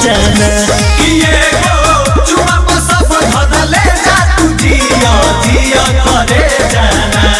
जाना किए गो चुमा पर सब धर ले जा तू जिया जिया करे जाना।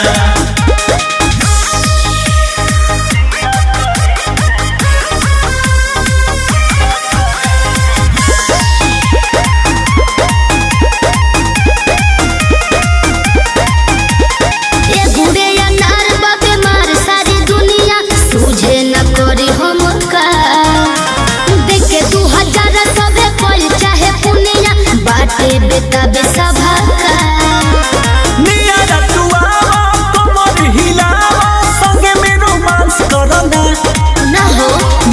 बेटा बेसभा का निया रतुआ कमर हिलावा संगे में रोमांस करना ना हो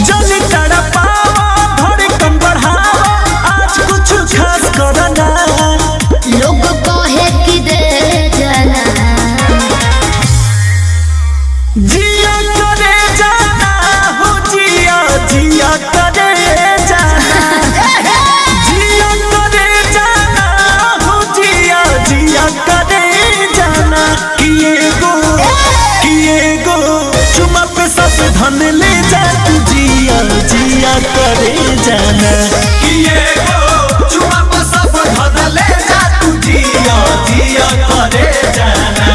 जल्दी तड़पावा धड़कन बढ़ावा आज कुछ खास करना लोग कहे कि दे जाना जिया करे जाना हो जिया जिया करे जाना जिया करे जाना हो जिया जिया करे जाना किए गो चुमा पे सब धन ले जा तू जिया जिया करे जाना किए गो चुमा पर सब धर ले जा तू जिया जिया करे जाना।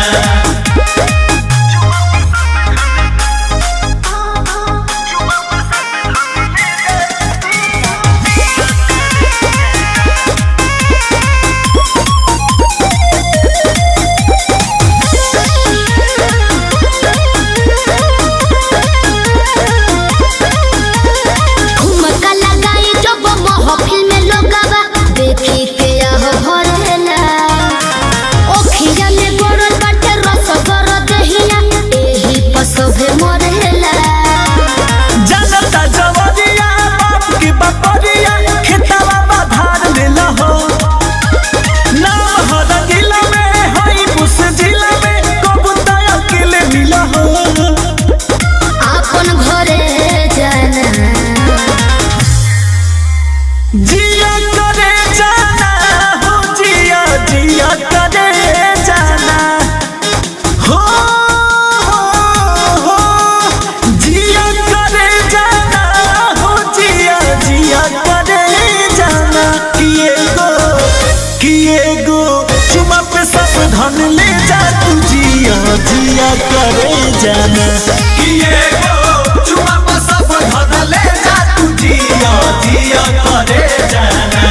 जिया करे जाना हो जिया जिया करे जाना हो जिया करे जाना हो जिया जिया करे जाना किए गो चुमा पे सब धन ले जा तू जिया जिया करे जाना किए गो चुमा पर सब धर ले जा तू जिया जिया करे जाना।